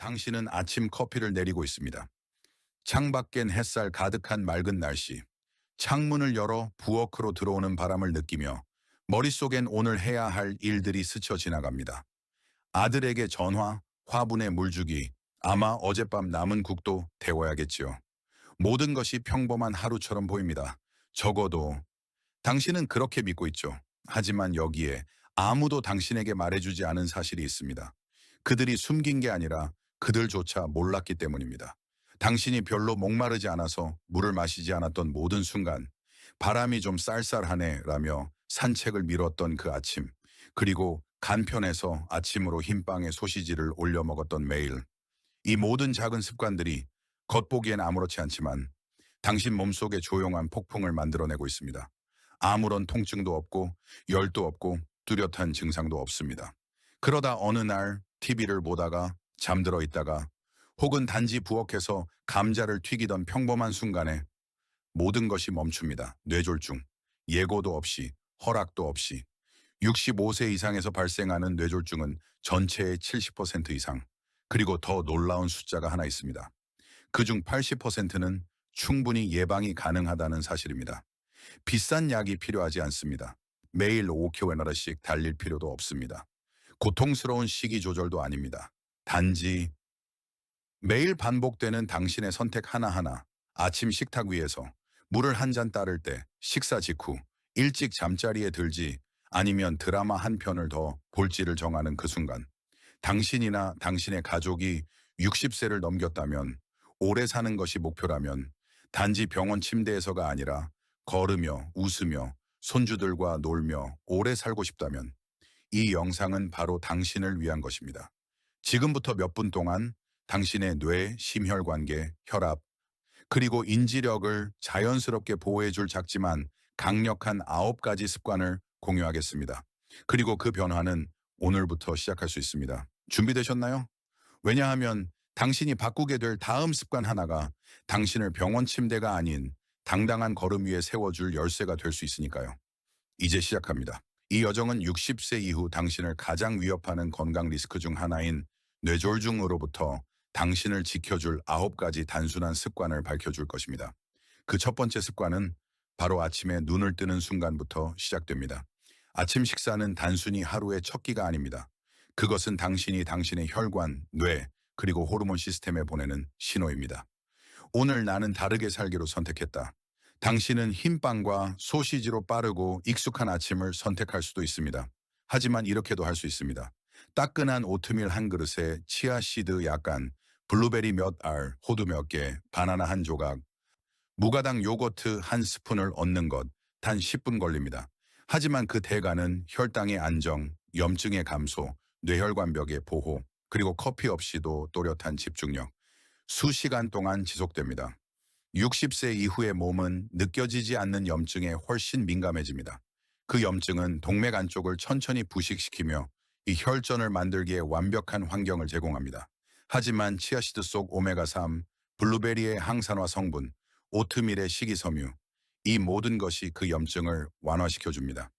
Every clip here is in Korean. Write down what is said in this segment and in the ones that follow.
당신은 아침 커피를 내리고 있습니다. 창밖엔 햇살 가득한 맑은 날씨. 창문을 열어 부엌으로 들어오는 바람을 느끼며 머릿속엔 오늘 해야 할 일들이 스쳐 지나갑니다. 아들에게 전화, 화분에 물 주기, 아마 어젯밤 남은 국도 데워야겠지요. 모든 것이 평범한 하루처럼 보입니다. 적어도 당신은 그렇게 믿고 있죠. 하지만 여기에 아무도 당신에게 말해주지 않은 사실이 있습니다. 그들이 숨긴 게 아니라 그들조차 몰랐기 때문입니다. 당신이 별로 목마르지 않아서 물을 마시지 않았던 모든 순간, 바람이 좀 쌀쌀하네 라며 산책을 미뤘던 그 아침, 그리고 간편해서 아침으로 흰빵에 소시지를 올려 먹었던 매일, 이 모든 작은 습관들이 겉보기엔 아무렇지 않지만 당신 몸속에 조용한 폭풍을 만들어내고 있습니다. 아무런 통증도 없고 열도 없고 뚜렷한 증상도 없습니다. 그러다 어느 날 TV를 보다가 잠들어 있다가 혹은 단지 부엌에서 감자를 튀기던 평범한 순간에 모든 것이 멈춥니다. 뇌졸중, 예고도 없이, 허락도 없이. 65세 이상에서 발생하는 뇌졸중은 전체의 70% 이상, 그리고 더 놀라운 숫자가 하나 있습니다. 그중 80%는 충분히 예방이 가능하다는 사실입니다. 비싼 약이 필요하지 않습니다. 매일 5km씩 달릴 필요도 없습니다. 고통스러운 식이 조절도 아닙니다. 단지 매일 반복되는 당신의 선택 하나하나, 아침 식탁 위에서 물을 한 잔 따를 때, 식사 직후, 일찍 잠자리에 들지 아니면 드라마 한 편을 더 볼지를 정하는 그 순간, 당신이나 당신의 가족이 60세를 넘겼다면, 오래 사는 것이 목표라면, 단지 병원 침대에서가 아니라 걸으며 웃으며 손주들과 놀며 오래 살고 싶다면, 이 영상은 바로 당신을 위한 것입니다. 지금부터 몇 분 동안 당신의 뇌, 심혈관계, 혈압, 그리고 인지력을 자연스럽게 보호해줄 작지만 강력한 9가지 습관을 공유하겠습니다. 그리고 그 변화는 오늘부터 시작할 수 있습니다. 준비되셨나요? 왜냐하면 당신이 바꾸게 될 다음 습관 하나가 당신을 병원 침대가 아닌 당당한 걸음 위에 세워줄 열쇠가 될 수 있으니까요. 이제 시작합니다. 이 여정은 60세 이후 당신을 가장 위협하는 건강 리스크 중 하나인 뇌졸중으로부터 당신을 지켜줄 9가지 단순한 습관을 밝혀줄 것입니다. 그 첫 번째 습관은 바로 아침에 눈을 뜨는 순간부터 시작됩니다. 아침 식사는 단순히 하루의 첫 끼가 아닙니다. 그것은 당신이 당신의 혈관, 뇌, 그리고 호르몬 시스템에 보내는 신호입니다. 오늘 나는 다르게 살기로 선택했다. 당신은 흰빵과 소시지로 빠르고 익숙한 아침을 선택할 수도 있습니다. 하지만 이렇게도 할 수 있습니다. 따끈한 오트밀 한 그릇에 치아씨드 약간, 블루베리 몇 알, 호두 몇 개, 바나나 한 조각, 무가당 요거트 한 스푼을 얻는 것, 단 10분 걸립니다. 하지만 그 대가는 혈당의 안정, 염증의 감소, 뇌혈관벽의 보호, 그리고 커피 없이도 또렷한 집중력, 수시간 동안 지속됩니다. 60세 이후의 몸은 느껴지지 않는 염증에 훨씬 민감해집니다. 그 염증은 동맥 안쪽을 천천히 부식시키며 이 혈전을 만들기에 완벽한 환경을 제공합니다. 하지만 치아시드 속 오메가3, 블루베리의 항산화 성분, 오트밀의 식이섬유, 이 모든 것이 그 염증을 완화시켜줍니다.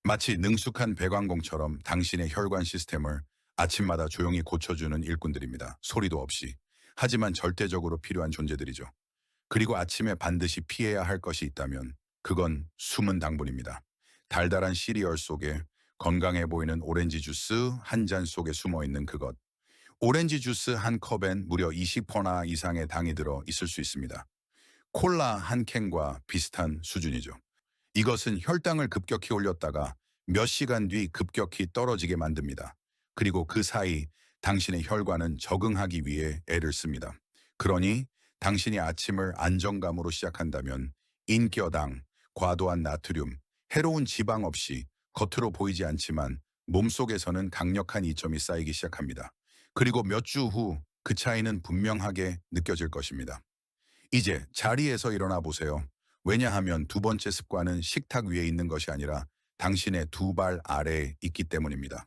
마치 능숙한 배관공처럼 당신의 혈관 시스템을 아침마다 조용히 고쳐주는 일꾼들입니다. 소리도 없이. 하지만 절대적으로 필요한 존재들이죠. 그리고 아침에 반드시 피해야 할 것이 있다면 그건 숨은 당분입니다. 달달한 시리얼 속에 건강해 보이는 오렌지 주스 한 잔 속에 숨어 있는 그것. 오렌지 주스 한 컵엔 무려 20%나 이상의 당이 들어 있을 수 있습니다. 콜라 한 캔과 비슷한 수준이죠. 이것은 혈당을 급격히 올렸다가 몇 시간 뒤 급격히 떨어지게 만듭니다. 그리고 그 사이 당신의 혈관은 적응하기 위해 애를 씁니다. 그러니 당신이 아침을 안정감으로 시작한다면 인겨당, 과도한 나트륨, 해로운 지방 없이 겉으로 보이지 않지만 몸속에서는 강력한 이점이 쌓이기 시작합니다. 그리고 몇 주 후 그 차이는 분명하게 느껴질 것입니다. 이제 자리에서 일어나 보세요. 왜냐하면 두 번째 습관은 식탁 위에 있는 것이 아니라 당신의 두 발 아래에 있기 때문입니다.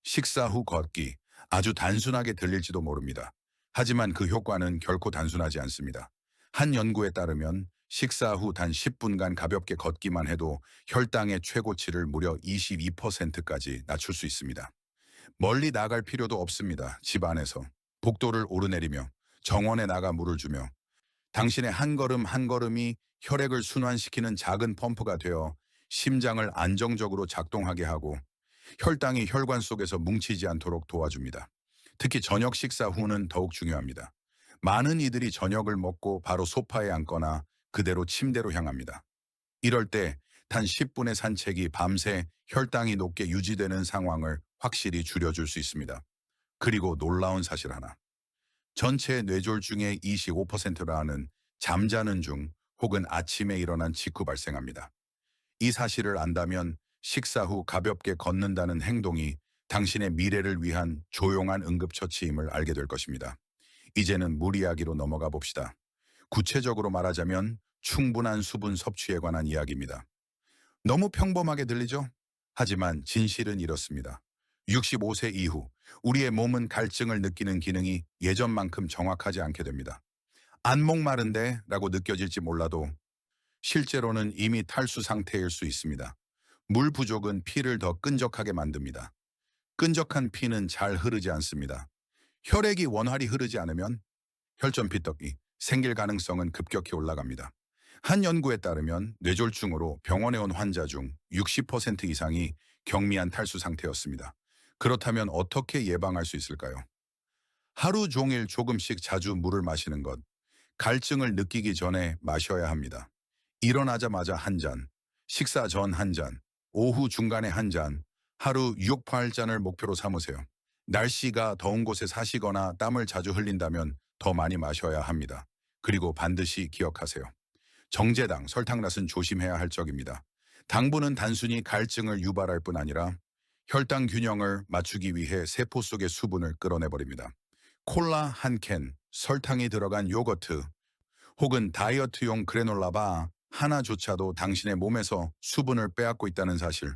식사 후 걷기, 아주 단순하게 들릴지도 모릅니다. 하지만 그 효과는 결코 단순하지 않습니다. 한 연구에 따르면 식사 후 단 10분간 가볍게 걷기만 해도 혈당의 최고치를 무려 22%까지 낮출 수 있습니다. 멀리 나갈 필요도 없습니다. 집 안에서. 복도를 오르내리며 정원에 나가 물을 주며 당신의 한 걸음 한 걸음이 혈액을 순환시키는 작은 펌프가 되어 심장을 안정적으로 작동하게 하고 혈당이 혈관 속에서 뭉치지 않도록 도와줍니다. 특히 저녁 식사 후는 더욱 중요합니다. 많은 이들이 저녁을 먹고 바로 소파에 앉거나 그대로 침대로 향합니다. 이럴 때 단 10분의 산책이 밤새 혈당이 높게 유지되는 상황을 확실히 줄여줄 수 있습니다. 그리고 놀라운 사실 하나. 전체 뇌졸중의 25%라는 잠자는 중 혹은 아침에 일어난 직후 발생합니다. 이 사실을 안다면 식사 후 가볍게 걷는다는 행동이 당신의 미래를 위한 조용한 응급처치임을 알게 될 것입니다. 이제는 물 이야기로 넘어가 봅시다. 구체적으로 말하자면 충분한 수분 섭취에 관한 이야기입니다. 너무 평범하게 들리죠? 하지만 진실은 이렇습니다. 65세 이후 우리의 몸은 갈증을 느끼는 기능이 예전만큼 정확하지 않게 됩니다. 안 목마른데 라고 느껴질지 몰라도 실제로는 이미 탈수 상태일 수 있습니다. 물 부족은 피를 더 끈적하게 만듭니다. 끈적한 피는 잘 흐르지 않습니다. 혈액이 원활히 흐르지 않으면 혈전 피떡이 생길 가능성은 급격히 올라갑니다. 한 연구에 따르면 뇌졸중으로 병원에 온 환자 중 60% 이상이 경미한 탈수 상태였습니다. 그렇다면 어떻게 예방할 수 있을까요? 하루 종일 조금씩 자주 물을 마시는 것, 갈증을 느끼기 전에 마셔야 합니다. 일어나자마자 한 잔, 식사 전 한 잔, 오후 중간에 한 잔, 하루 6, 8잔을 목표로 삼으세요. 날씨가 더운 곳에 사시거나 땀을 자주 흘린다면 더 많이 마셔야 합니다. 그리고 반드시 기억하세요. 정제당, 설탕rat은 조심해야 할 적입니다. 당분은 단순히 갈증을 유발할 뿐 아니라 혈당 균형을 맞추기 위해 세포 속의 수분을 끌어내버립니다. 콜라 한 캔, 설탕이 들어간 요거트, 혹은 다이어트용 그래놀라바 하나조차도 당신의 몸에서 수분을 빼앗고 있다는 사실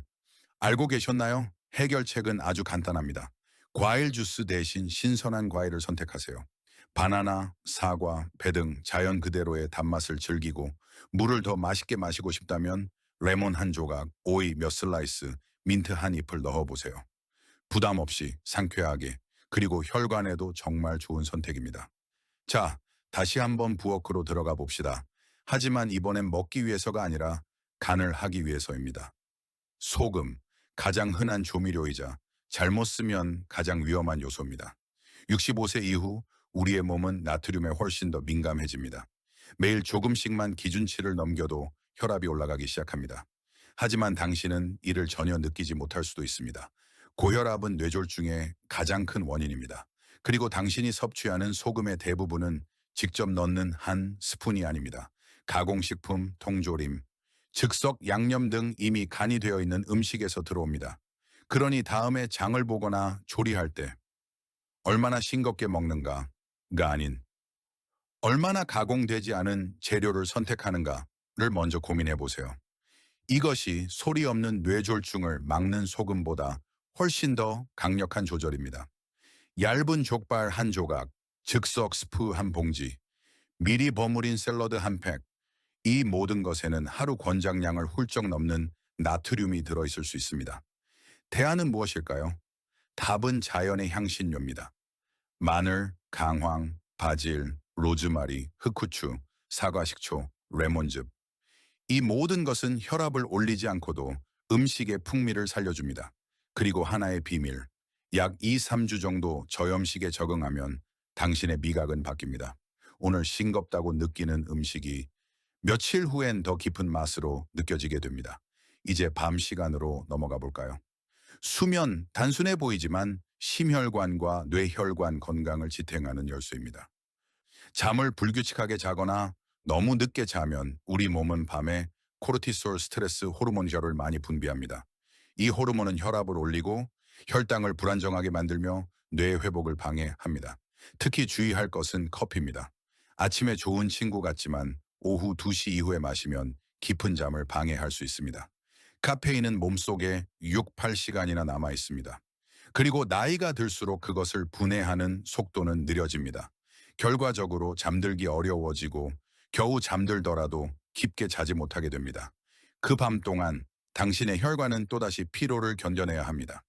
알고 계셨나요? 해결책은 아주 간단합니다. 과일 주스 대신 신선한 과일을 선택하세요. 바나나, 사과, 배 등 자연 그대로의 단맛을 즐기고 물을 더 맛있게 마시고 싶다면 레몬 한 조각, 오이 몇 슬라이스, 민트 한 잎을 넣어보세요. 부담 없이 상쾌하게 그리고 혈관에도 정말 좋은 선택입니다. 자, 다시 한번 부엌으로 들어가 봅시다. 하지만 이번엔 먹기 위해서가 아니라 간을 하기 위해서입니다. 소금, 가장 흔한 조미료이자 잘못 쓰면 가장 위험한 요소입니다. 65세 이후 우리의 몸은 나트륨에 훨씬 더 민감해집니다. 매일 조금씩만 기준치를 넘겨도 혈압이 올라가기 시작합니다. 하지만 당신은 이를 전혀 느끼지 못할 수도 있습니다. 고혈압은 뇌졸중의 가장 큰 원인입니다. 그리고 당신이 섭취하는 소금의 대부분은 직접 넣는 한 스푼이 아닙니다. 가공식품, 통조림, 즉석 양념 등 이미 간이 되어 있는 음식에서 들어옵니다. 그러니 다음에 장을 보거나 조리할 때 얼마나 싱겁게 먹는가가 아닌 얼마나 가공되지 않은 재료를 선택하는가를 먼저 고민해 보세요. 이것이 소리 없는 뇌졸중을 막는 소금보다 훨씬 더 강력한 조절입니다. 얇은 족발 한 조각, 즉석 스프 한 봉지, 미리 버무린 샐러드 한 팩, 이 모든 것에는 하루 권장량을 훌쩍 넘는 나트륨이 들어있을 수 있습니다. 대안은 무엇일까요? 답은 자연의 향신료입니다. 마늘, 강황, 바질, 로즈마리, 흑후추, 사과식초, 레몬즙. 이 모든 것은 혈압을 올리지 않고도 음식의 풍미를 살려줍니다. 그리고 하나의 비밀. 약 2, 3주 정도 저염식에 적응하면 당신의 미각은 바뀝니다. 오늘 싱겁다고 느끼는 음식이 며칠 후엔 더 깊은 맛으로 느껴지게 됩니다. 이제 밤 시간으로 넘어가 볼까요? 수면, 단순해 보이지만 심혈관과 뇌혈관 건강을 지탱하는 열쇠입니다. 잠을 불규칙하게 자거나 너무 늦게 자면 우리 몸은 밤에 코르티솔 스트레스 호르몬혈을 많이 분비합니다. 이 호르몬은 혈압을 올리고 혈당을 불안정하게 만들며 뇌 회복을 방해합니다. 특히 주의할 것은 커피입니다. 아침에 좋은 친구 같지만 오후 2시 이후에 마시면 깊은 잠을 방해할 수 있습니다. 카페인은 몸속에 6, 8시간이나 남아 있습니다. 그리고 나이가 들수록 그것을 분해하는 속도는 느려집니다. 결과적으로 잠들기 어려워지고 겨우 잠들더라도 깊게 자지 못하게 됩니다. 그 밤 동안 당신의 혈관은 또다시 피로를 견뎌내야 합니다.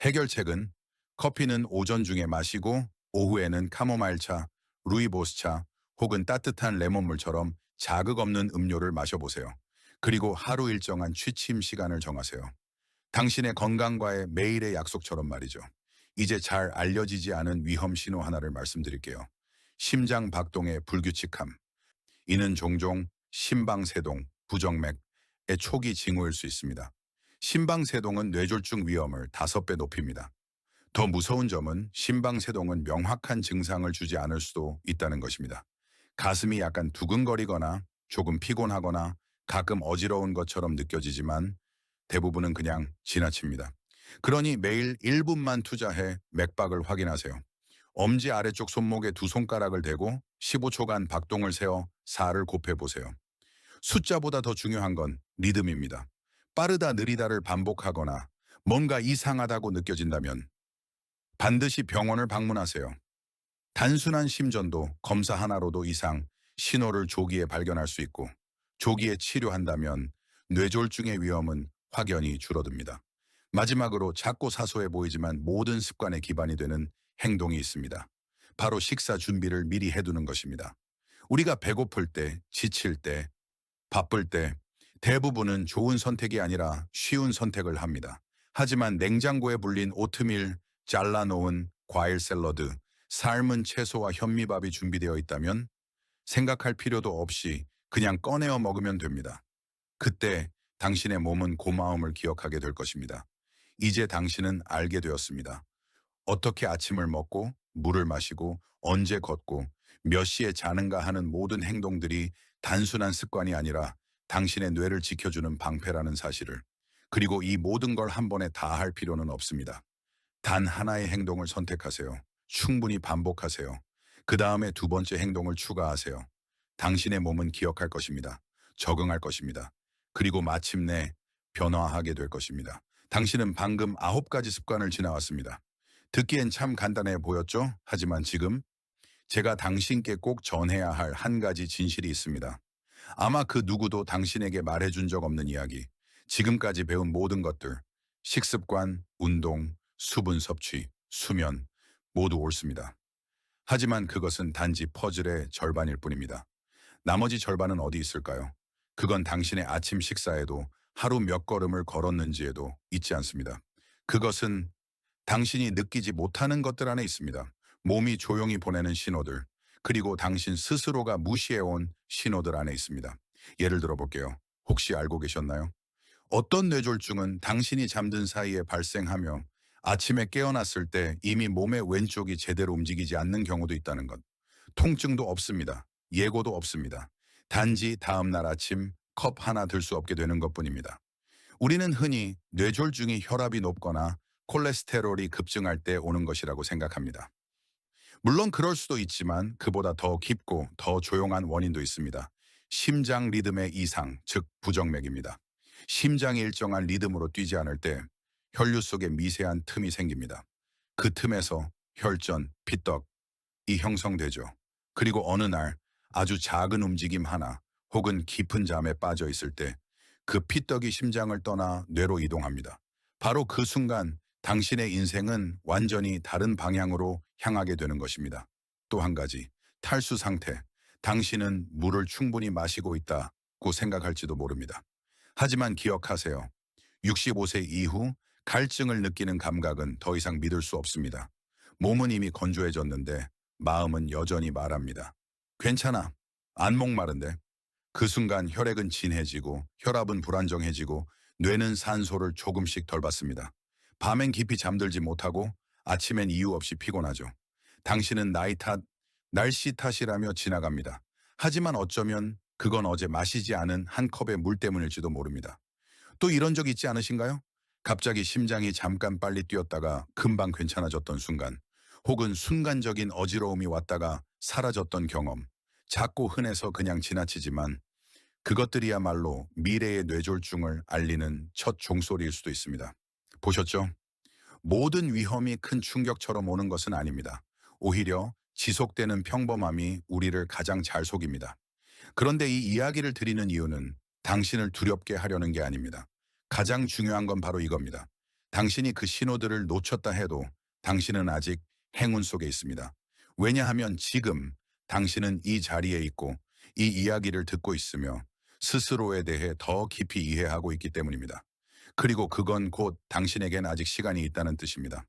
해결책은 커피는 오전 중에 마시고 오후에는 카모마일차, 루이보스차 혹은 따뜻한 레몬물처럼 자극 없는 음료를 마셔보세요. 그리고 하루 일정한 취침 시간을 정하세요. 당신의 건강과의 매일의 약속처럼 말이죠. 이제 잘 알려지지 않은 위험 신호 하나를 말씀드릴게요. 심장 박동의 불규칙함. 이는 종종 심방세동, 부정맥의 초기 징후일 수 있습니다. 심방세동은 뇌졸중 위험을 5배 높입니다. 더 무서운 점은 심방세동은 명확한 증상을 주지 않을 수도 있다는 것입니다. 가슴이 약간 두근거리거나 조금 피곤하거나 가끔 어지러운 것처럼 느껴지지만 대부분은 그냥 지나칩니다. 그러니 매일 1분만 투자해 맥박을 확인하세요. 엄지 아래쪽 손목에 두 손가락을 대고 15초간 박동을 세어 4를 곱해보세요. 숫자보다 더 중요한 건 리듬입니다. 빠르다 느리다를 반복하거나 뭔가 이상하다고 느껴진다면 반드시 병원을 방문하세요. 단순한 심전도 검사 하나로도 이상 신호를 조기에 발견할 수 있고 조기에 치료한다면 뇌졸중의 위험은 확연히 줄어듭니다. 마지막으로 작고 사소해 보이지만 모든 습관의 기반이 되는 행동이 있습니다. 바로 식사 준비를 미리 해두는 것입니다. 우리가 배고플 때, 지칠 때, 바쁠 때 대부분은 좋은 선택이 아니라 쉬운 선택을 합니다. 하지만 냉장고에 불린 오트밀, 잘라놓은 과일 샐러드, 삶은 채소와 현미밥이 준비되어 있다면 생각할 필요도 없이 그냥 꺼내어 먹으면 됩니다. 그때 당신의 몸은 고마움을 기억하게 될 것입니다. 이제 당신은 알게 되었습니다. 어떻게 아침을 먹고 물을 마시고 언제 걷고 몇 시에 자는가 하는 모든 행동들이 단순한 습관이 아니라 당신의 뇌를 지켜주는 방패라는 사실을. 그리고 이 모든 걸 한 번에 다 할 필요는 없습니다. 단 하나의 행동을 선택하세요. 충분히 반복하세요. 그 다음에 두 번째 행동을 추가하세요. 당신의 몸은 기억할 것입니다. 적응할 것입니다. 그리고 마침내 변화하게 될 것입니다. 당신은 방금 9가지 습관을 지나왔습니다. 듣기엔 참 간단해 보였죠? 하지만 지금 제가 당신께 꼭 전해야 할 한 가지 진실이 있습니다. 아마 그 누구도 당신에게 말해준 적 없는 이야기, 지금까지 배운 모든 것들, 식습관, 운동, 수분 섭취, 수면, 모두 옳습니다. 하지만 그것은 단지 퍼즐의 절반일 뿐입니다. 나머지 절반은 어디 있을까요? 그건 당신의 아침 식사에도 하루 몇 걸음을 걸었는지에도 있지 않습니다. 그것은 당신이 느끼지 못하는 것들 안에 있습니다. 몸이 조용히 보내는 신호들, 그리고 당신 스스로가 무시해온 신호들 안에 있습니다. 예를 들어 볼게요. 혹시 알고 계셨나요? 어떤 뇌졸중은 당신이 잠든 사이에 발생하며 아침에 깨어났을 때 이미 몸의 왼쪽이 제대로 움직이지 않는 경우도 있다는 것. 통증도 없습니다. 예고도 없습니다. 단지 다음날 아침 컵 하나 들 수 없게 되는 것뿐입니다. 우리는 흔히 뇌졸중이 혈압이 높거나 콜레스테롤이 급증할 때 오는 것이라고 생각합니다. 물론 그럴 수도 있지만 그보다 더 깊고 더 조용한 원인도 있습니다. 심장 리듬의 이상, 즉 부정맥입니다. 심장이 일정한 리듬으로 뛰지 않을 때 혈류 속에 미세한 틈이 생깁니다. 그 틈에서 혈전, 피떡이 형성되죠. 그리고 어느 날 아주 작은 움직임 하나 혹은 깊은 잠에 빠져 있을 때 그 피떡이 심장을 떠나 뇌로 이동합니다. 바로 그 순간 당신의 인생은 완전히 다른 방향으로 향하게 되는 것입니다. 또 한 가지, 탈수 상태. 당신은 물을 충분히 마시고 있다고 생각할지도 모릅니다. 하지만 기억하세요. 65세 이후 갈증을 느끼는 감각은 더 이상 믿을 수 없습니다. 몸은 이미 건조해졌는데 마음은 여전히 말합니다. 괜찮아. 안 목마른데. 그 순간 혈액은 진해지고 혈압은 불안정해지고 뇌는 산소를 조금씩 덜 받습니다. 밤엔 깊이 잠들지 못하고 아침엔 이유 없이 피곤하죠. 당신은 나이 탓, 날씨 탓이라며 지나갑니다. 하지만 어쩌면 그건 어제 마시지 않은 한 컵의 물 때문일지도 모릅니다. 또 이런 적 있지 않으신가요? 갑자기 심장이 잠깐 빨리 뛰었다가 금방 괜찮아졌던 순간, 혹은 순간적인 어지러움이 왔다가 사라졌던 경험. 작고 흔해서 그냥 지나치지만 그것들이야말로 미래의 뇌졸중을 알리는 첫 종소리일 수도 있습니다. 보셨죠? 모든 위험이 큰 충격처럼 오는 것은 아닙니다. 오히려 지속되는 평범함이 우리를 가장 잘 속입니다. 그런데 이 이야기를 드리는 이유는 당신을 두렵게 하려는 게 아닙니다. 가장 중요한 건 바로 이겁니다. 당신이 그 신호들을 놓쳤다 해도 당신은 아직 행운 속에 있습니다. 왜냐하면 지금 당신은 이 자리에 있고 이 이야기를 듣고 있으며 스스로에 대해 더 깊이 이해하고 있기 때문입니다. 그리고 그건 곧 당신에겐 아직 시간이 있다는 뜻입니다.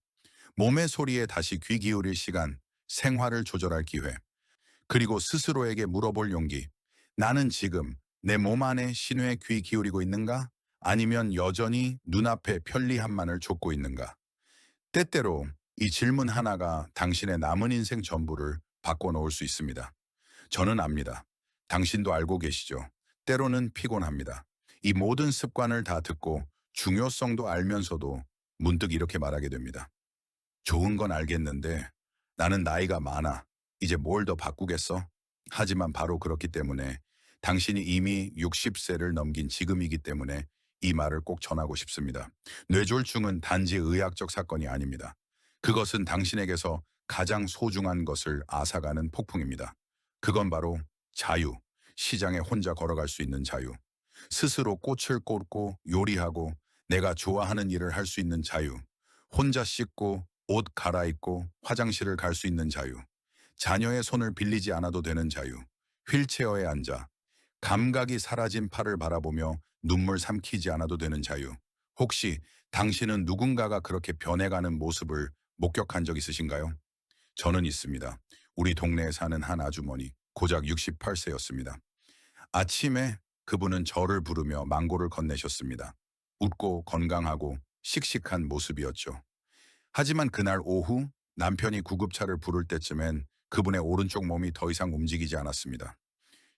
몸의 소리에 다시 귀 기울일 시간, 생활을 조절할 기회, 그리고 스스로에게 물어볼 용기. 나는 지금 내 몸 안에 신호에 귀 기울이고 있는가? 아니면 여전히 눈앞의 편리함만을 좇고 있는가? 때때로 이 질문 하나가 당신의 남은 인생 전부를 바꿔놓을 수 있습니다. 저는 압니다. 당신도 알고 계시죠? 때로는 피곤합니다. 이 모든 습관을 다 듣고 중요성도 알면서도 문득 이렇게 말하게 됩니다. 좋은 건 알겠는데 나는 나이가 많아. 이제 뭘 더 바꾸겠어? 하지만 바로 그렇기 때문에 당신이 이미 60세를 넘긴 지금이기 때문에 이 말을 꼭 전하고 싶습니다. 뇌졸중은 단지 의학적 사건이 아닙니다. 그것은 당신에게서 가장 소중한 것을 앗아가는 폭풍입니다. 그건 바로 자유, 시장에 혼자 걸어갈 수 있는 자유, 스스로 꽃을 꽂고 요리하고 내가 좋아하는 일을 할 수 있는 자유, 혼자 씻고 옷 갈아입고 화장실을 갈 수 있는 자유, 자녀의 손을 빌리지 않아도 되는 자유, 휠체어에 앉아 감각이 사라진 팔을 바라보며 눈물 삼키지 않아도 되는 자유. 혹시 당신은 누군가가 그렇게 변해가는 모습을 목격한 적 있으신가요? 저는 있습니다. 우리 동네에 사는 한 아주머니, 고작 68세였습니다. 아침에 그분은 저를 부르며 망고를 건네셨습니다. 웃고 건강하고 씩씩한 모습이었죠. 하지만 그날 오후 남편이 구급차를 부를 때쯤엔 그분의 오른쪽 몸이 더 이상 움직이지 않았습니다.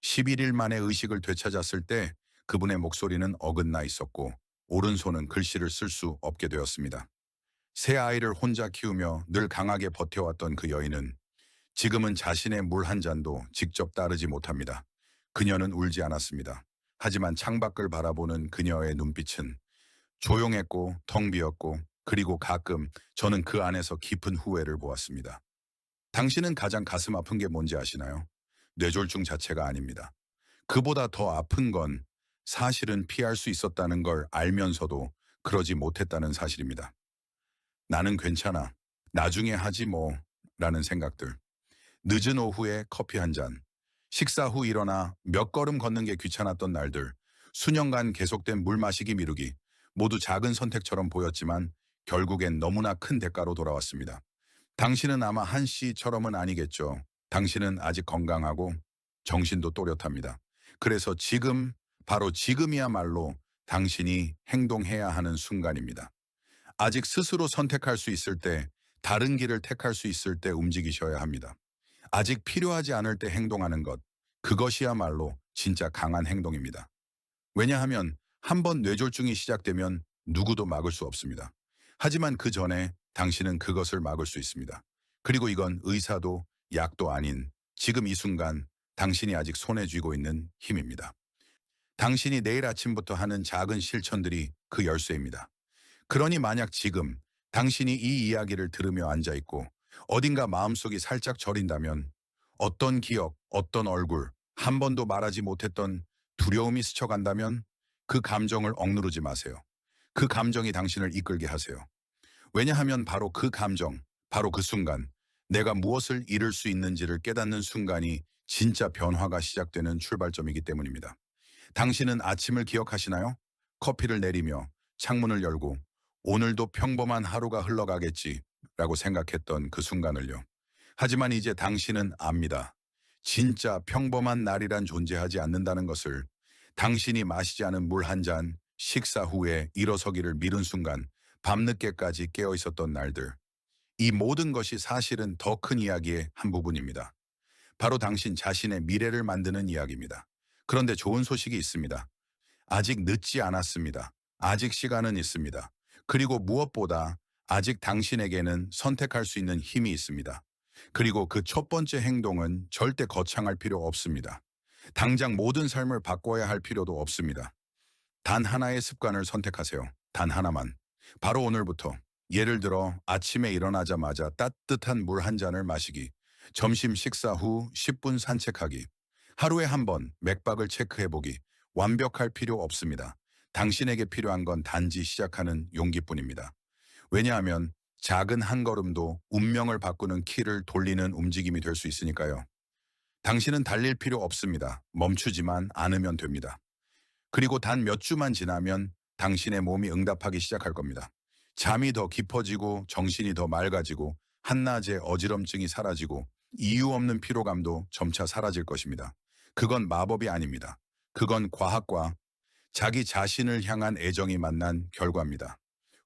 11일 만에 의식을 되찾았을 때 그분의 목소리는 어긋나 있었고 오른손은 글씨를 쓸 수 없게 되었습니다. 새 아이를 혼자 키우며 늘 강하게 버텨왔던 그 여인은 지금은 자신의 물 한 잔도 직접 따르지 못합니다. 그녀는 울지 않았습니다. 하지만 창밖을 바라보는 그녀의 눈빛은 조용했고 텅 비었고 그리고 가끔 저는 그 안에서 깊은 후회를 보았습니다. 당신은 가장 가슴 아픈 게 뭔지 아시나요? 뇌졸중 자체가 아닙니다. 그보다 더 아픈 건 사실은 피할 수 있었다는 걸 알면서도 그러지 못했다는 사실입니다. 나는 괜찮아. 나중에 하지 뭐. 라는 생각들. 늦은 오후에 커피 한 잔. 식사 후 일어나 몇 걸음 걷는 게 귀찮았던 날들. 수년간 계속된 물 마시기 미루기. 모두 작은 선택처럼 보였지만 결국엔 너무나 큰 대가로 돌아왔습니다. 당신은 아마 한 씨처럼은 아니겠죠. 당신은 아직 건강하고 정신도 또렷합니다. 그래서 지금, 바로 지금이야말로 당신이 행동해야 하는 순간입니다. 아직 스스로 선택할 수 있을 때, 다른 길을 택할 수 있을 때 움직이셔야 합니다. 아직 필요하지 않을 때 행동하는 것, 그것이야말로 진짜 강한 행동입니다. 왜냐하면 한 번 뇌졸중이 시작되면 누구도 막을 수 없습니다. 하지만 그 전에 당신은 그것을 막을 수 있습니다. 그리고 이건 의사도 약도 아닌 지금 이 순간 당신이 아직 손에 쥐고 있는 힘입니다. 당신이 내일 아침부터 하는 작은 실천들이 그 열쇠입니다. 그러니 만약 지금 당신이 이 이야기를 들으며 앉아있고 어딘가 마음속이 살짝 저린다면 어떤 기억, 어떤 얼굴, 한 번도 말하지 못했던 두려움이 스쳐간다면 그 감정을 억누르지 마세요. 그 감정이 당신을 이끌게 하세요. 왜냐하면 바로 그 감정, 바로 그 순간 내가 무엇을 잃을 수 있는지를 깨닫는 순간이 진짜 변화가 시작되는 출발점이기 때문입니다. 당신은 아침을 기억하시나요? 커피를 내리며 창문을 열고 오늘도 평범한 하루가 흘러가겠지 라고 생각했던 그 순간을요. 하지만 이제 당신은 압니다. 진짜 평범한 날이란 존재하지 않는다는 것을. 당신이 마시지 않은 물 한 잔, 식사 후에 일어서기를 미룬 순간, 밤늦게까지 깨어 있었던 날들. 이 모든 것이 사실은 더 큰 이야기의 한 부분입니다. 바로 당신 자신의 미래를 만드는 이야기입니다. 그런데 좋은 소식이 있습니다. 아직 늦지 않았습니다. 아직 시간은 있습니다. 그리고 무엇보다 아직 당신에게는 선택할 수 있는 힘이 있습니다. 그리고 그 첫 번째 행동은 절대 거창할 필요 없습니다. 당장 모든 삶을 바꿔야 할 필요도 없습니다. 단 하나의 습관을 선택하세요. 단 하나만. 바로 오늘부터. 예를 들어 아침에 일어나자마자 따뜻한 물 한 잔을 마시기. 점심 식사 후 10분 산책하기. 하루에 한 번 맥박을 체크해보기. 완벽할 필요 없습니다. 당신에게 필요한 건 단지 시작하는 용기뿐입니다. 왜냐하면 작은 한 걸음도 운명을 바꾸는 키를 돌리는 움직임이 될 수 있으니까요. 당신은 달릴 필요 없습니다. 멈추지만 않으면 됩니다. 그리고 단 몇 주만 지나면 당신의 몸이 응답하기 시작할 겁니다. 잠이 더 깊어지고 정신이 더 맑아지고 한낮의 어지럼증이 사라지고 이유 없는 피로감도 점차 사라질 것입니다. 그건 마법이 아닙니다. 그건 과학과 자기 자신을 향한 애정이 만난 결과입니다.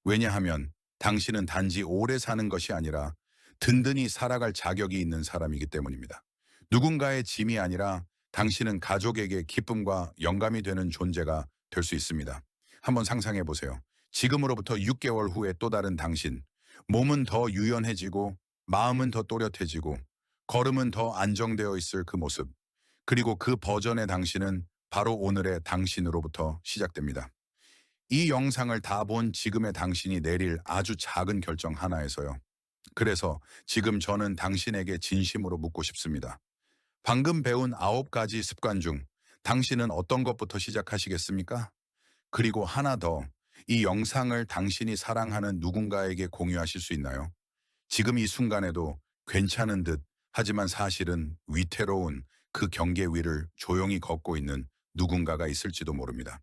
왜냐하면 당신은 단지 오래 사는 것이 아니라 든든히 살아갈 자격이 있는 사람이기 때문입니다. 누군가의 짐이 아니라 당신은 가족에게 기쁨과 영감이 되는 존재가 될 수 있습니다. 한번 상상해 보세요. 지금으로부터 6개월 후에 또 다른 당신. 몸은 더 유연해지고 마음은 더 또렷해지고 걸음은 더 안정되어 있을 그 모습. 그리고 그 버전의 당신은 바로 오늘의 당신으로부터 시작됩니다. 이 영상을 다 본 지금의 당신이 내릴 아주 작은 결정 하나에서요. 그래서 지금 저는 당신에게 진심으로 묻고 싶습니다. 방금 배운 9가지 습관 중 당신은 어떤 것부터 시작하시겠습니까? 그리고 하나 더, 이 영상을 당신이 사랑하는 누군가에게 공유하실 수 있나요? 지금 이 순간에도 괜찮은 듯 하지만 사실은 위태로운 그 경계 위를 조용히 걷고 있는 누군가가 있을지도 모릅니다.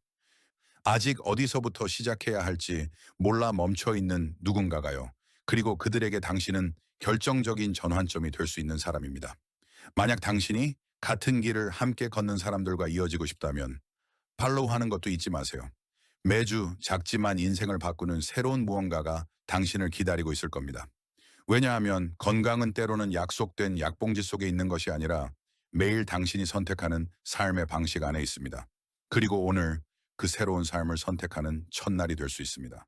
아직 어디서부터 시작해야 할지 몰라 멈춰 있는 누군가가요. 그리고 그들에게 당신은 결정적인 전환점이 될 수 있는 사람입니다. 만약 당신이 같은 길을 함께 걷는 사람들과 이어지고 싶다면 팔로우 하는 것도 잊지 마세요. 매주 작지만 인생을 바꾸는 새로운 무언가가 당신을 기다리고 있을 겁니다. 왜냐하면 건강은 때로는 약속된 약봉지 속에 있는 것이 아니라 매일 당신이 선택하는 삶의 방식 안에 있습니다. 그리고 오늘 그 새로운 삶을 선택하는 첫날이 될 수 있습니다.